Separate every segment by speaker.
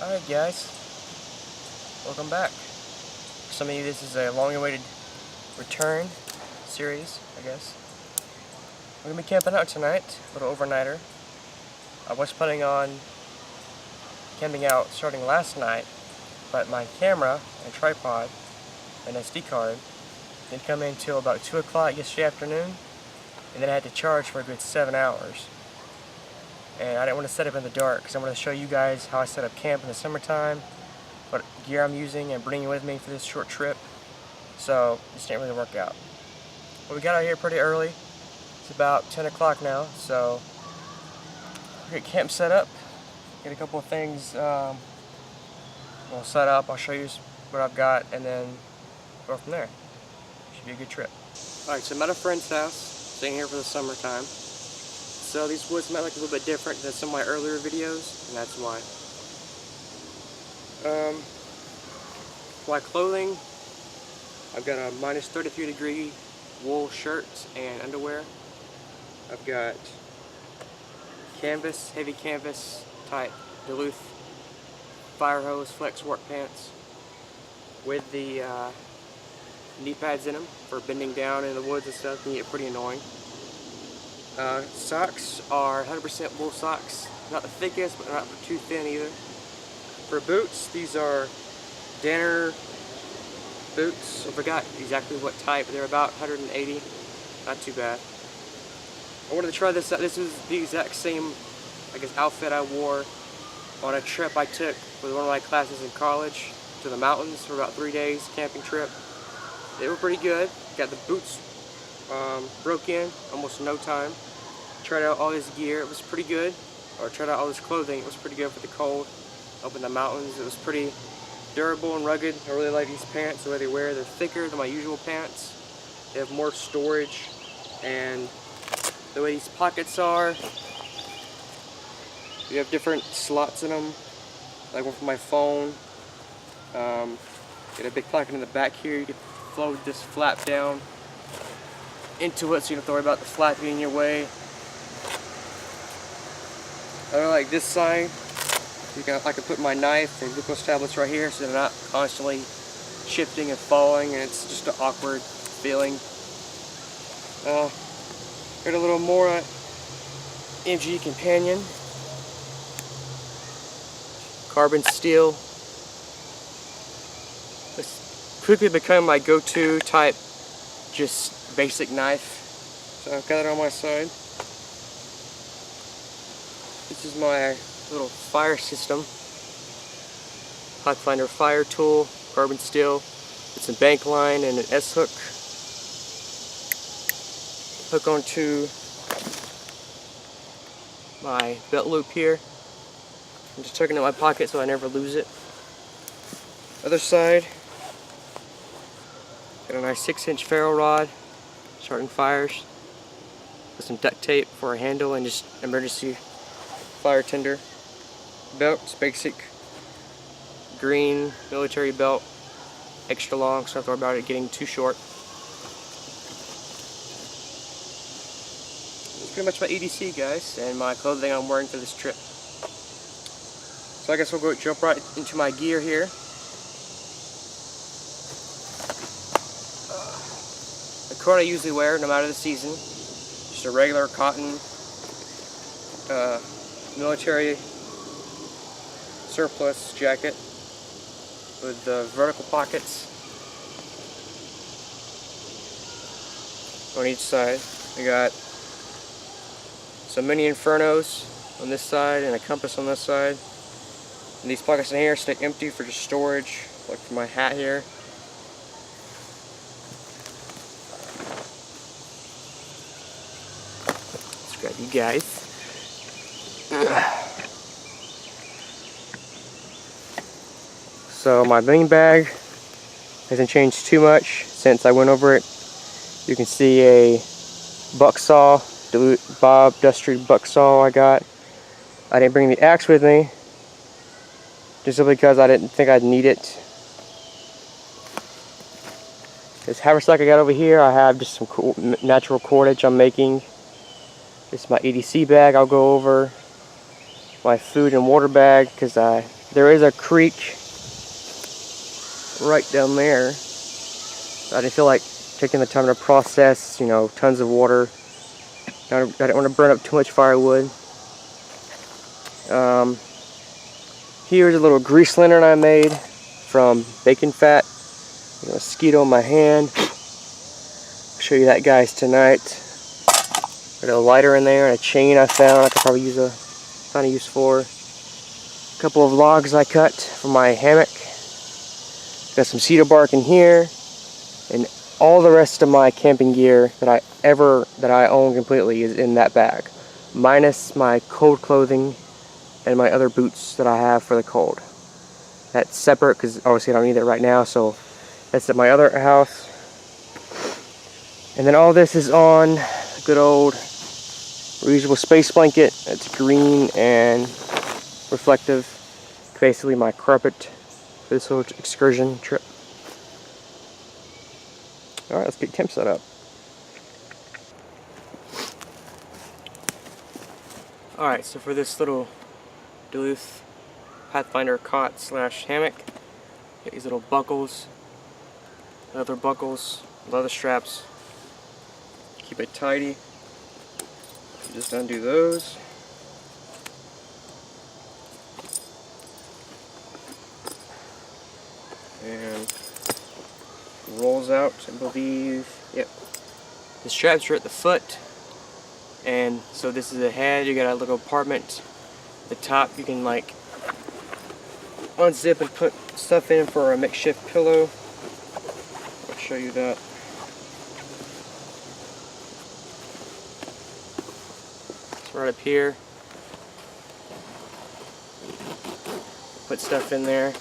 Speaker 1: Alright guys, welcome back. For some of you this is a long-awaited return series, I guess. We're going to be camping out tonight, a little overnighter. I was planning on camping out starting last night, but my camera and tripod and SD card didn't come in until about 2 o'clock yesterday afternoon, and then I had to charge for a good 7 hours. And I didn't want to set up in the dark because I want to show you guys how I set up camp in the summertime, what gear I'm using and bringing with me for this short trip. So this didn't really work out. But we got out here pretty early. It's about 10 o'clock now, so we get camp set up. Get a couple of things we'll set up. I'll show you what I've got and then go from there. Should be a good trip. Alright, so I'm at a friend's house, staying here for the summertime. So these woods might look a little bit different than some of my earlier videos, and that's why. My clothing, I've got a minus 33 degree wool shirt and underwear. I've got canvas, heavy canvas type Duluth fire hose flex work pants with the knee pads in them for bending down in the woods and stuff. Can get pretty annoying. Socks are 100% wool socks. Not the thickest, but not too thin either. For boots, these are Danner boots. I forgot exactly what type, but they're about 180. Not too bad. I wanted to try this out. This is the exact same, I guess, outfit I wore on a trip I took with one of my classes in college to the mountains for about 3 days, camping trip. They were pretty good. Got the boots broke in almost no time. Tried out all this gear, it was pretty good. Or tried out all this clothing, it was pretty good for the cold up in the mountains. It was pretty durable and rugged. I really like these pants, the way they wear. They're thicker than my usual pants. They have more storage, and the way these pockets are, you have different slots in them, like one for my phone. Get a big pocket in the back here. You can fold this flap down into it so you don't have to worry about the flap being in your way. I really like this side. I can put my knife and glucose tablets right here so they're not constantly shifting and falling, and it's just an awkward feeling. Got a little Mora MG Companion. Carbon steel. It's quickly become my go-to type, just basic knife. So I've got it on my side. This is my little fire system. Pathfinder fire tool, carbon steel. It's a bank line and an S-hook. Hook onto my belt loop here. I'm just tucking it in my pocket so I never lose it. Other side, got a nice 6-inch ferro rod, starting fires, with some duct tape for a handle and just emergency fire tinder. Belt, it's basic green military belt, extra long, so I don't have to worry about it getting too short. That's pretty much my EDC, guys, and my clothing I'm wearing for this trip. So I guess we'll jump right into my gear here. The coat I usually wear, no matter the season, just a regular cotton military surplus jacket with the vertical pockets on each side. I got some mini Infernos on this side and a compass on this side. And these pockets in here stay empty for just storage, like for my hat here. Let's grab you guys. So my bean bag hasn't changed too much since I went over it. You can see a buck saw, Bob Dustry buck saw I got. I didn't bring the axe with me, just simply because I didn't think I'd need it. This haversack I got over here, I have just some cool natural cordage I'm making. This is my EDC bag I'll go over. My food and water bag, because I There is a creek right down there. I didn't feel like taking the time to process, you know, tons of water. I didn't want to burn up too much firewood. Here's a little grease lantern I made from bacon fat. A mosquito in my hand. I'll show you that, guys, tonight. Got a lighter in there and a chain I found I could probably find a use for. A couple of logs I cut for my hammock. Got some cedar bark in here, and all the rest of my camping gear that I own completely is in that bag, minus my cold clothing and my other boots that I have for the cold. That's separate because obviously I don't need it right now, so that's at my other house. And then all this is on a good old reusable space blanket. It's green and reflective. Basically my carpet for this little excursion trip. Alright, let's get camp set up. Alright, so for this little Duluth Pathfinder cot slash hammock, got these little buckles, leather buckles, leather straps. Keep it tidy. Just undo those. And rolls out, I believe. Yep. The straps are at the foot. And so this is the head. You got a little compartment. The top you can like unzip and put stuff in for a makeshift pillow. I'll show you that. It's right up here. Put stuff in there.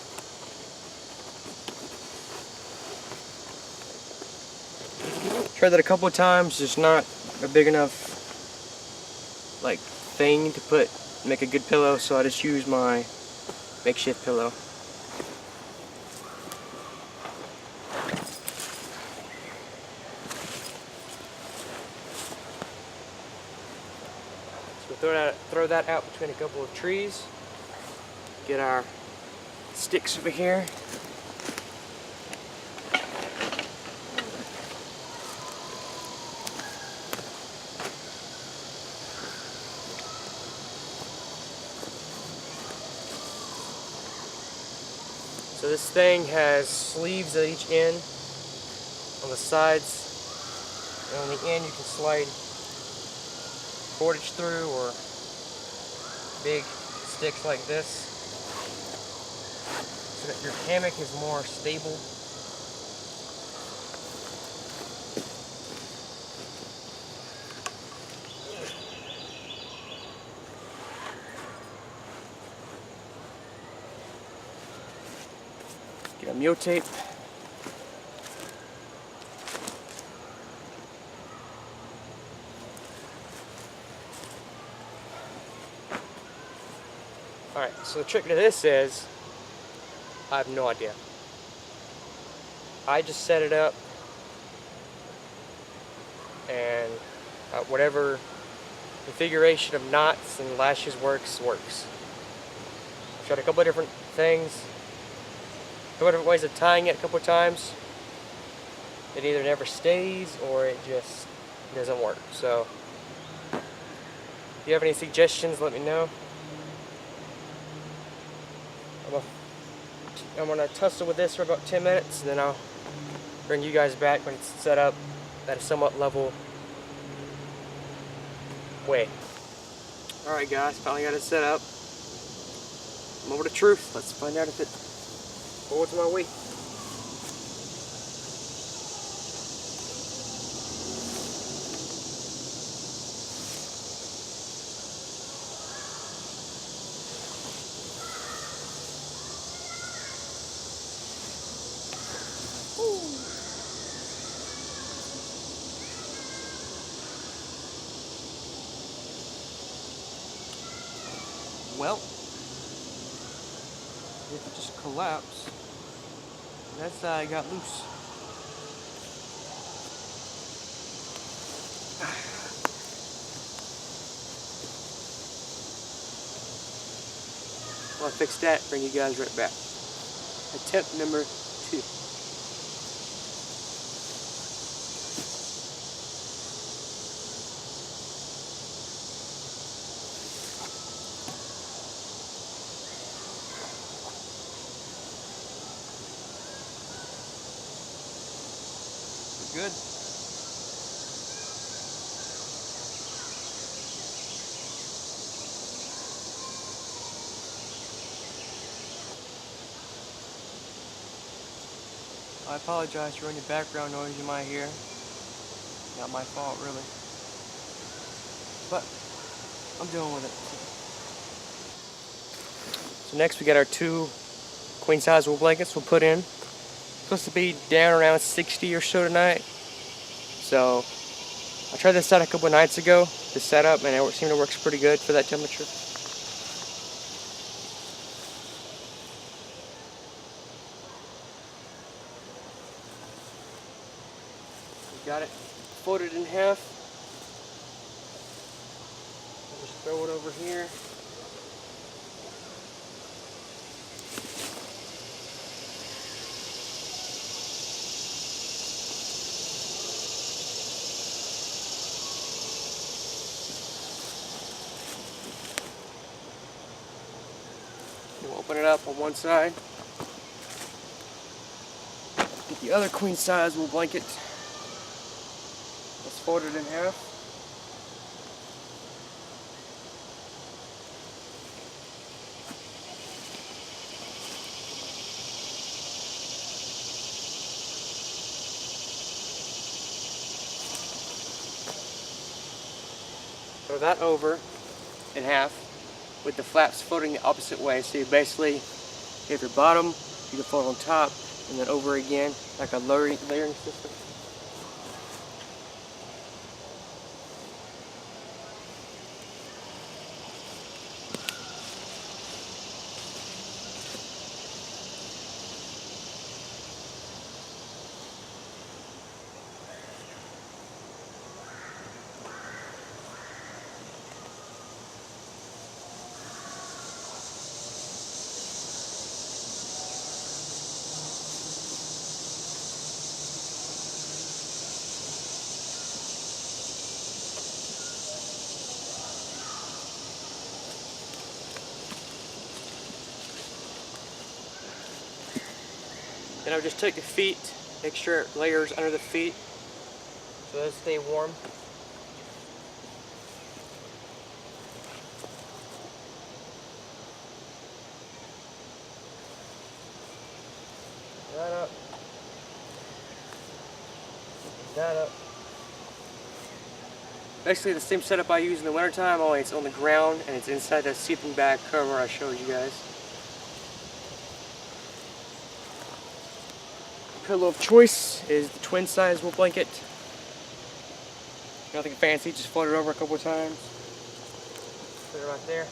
Speaker 1: Tried that a couple of times, just not a big enough like thing to make a good pillow, so I just use my makeshift pillow. So throw that out between a couple of trees. Get our sticks over here. So this thing has sleeves at each end on the sides, and on the end you can slide cordage through, or big sticks like this, so that your hammock is more stable. Get a mule tape. Alright, so the trick to this is, I have no idea. I just set it up, and whatever configuration of knots and lashes works. I've tried a couple of different things. A couple different ways of tying it a couple of times. It either never stays or it just doesn't work. So if you have any suggestions, let me know. I'm gonna tussle with this for about 10 minutes, and then I'll bring you guys back when it's set up at a somewhat level way. Alright guys, finally got it set up. Moment of truth. Let's find out if it holds my weight. Well, if it just collapsed, that side got loose. While I fix that, bring you guys right back. Attempt number 2. Good. I apologize for any background noise you might hear. Not my fault, really. But I'm dealing with it. So next we got our 2 queen size wool blankets we'll put in. Supposed to be down around 60 or so tonight. So I tried this out a couple of nights ago, this setup, and it seemed to work pretty good for that temperature. Got it folded in half. I'll just throw it over here. We'll open it up on one side. Get the other queen size wool blanket. Let's fold it in half. Throw that over in half with the flaps folding the opposite way. So you basically have your bottom, you can fold on top, and then over again, like a layering system. Then I'll just take the feet, extra layers under the feet so they stay warm. That up. That up. Basically the same setup I use in the wintertime, only it's on the ground and it's inside that sleeping bag cover I showed you guys. Pillow of choice is the twin size wool blanket. Nothing fancy, just fold it over a couple of times. Put it right there.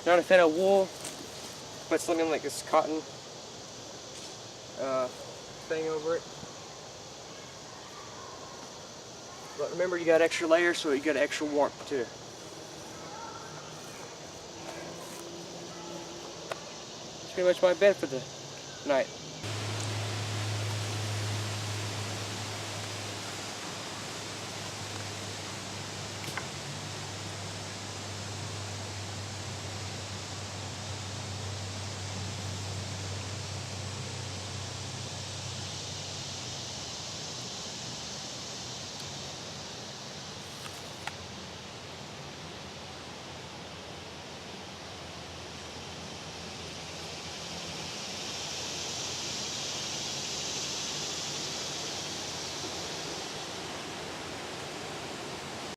Speaker 1: Not a fan of wool, but something like this cotton thing over it. But remember, you got extra layers, so you got extra warmth too. That's pretty much my bed for the night.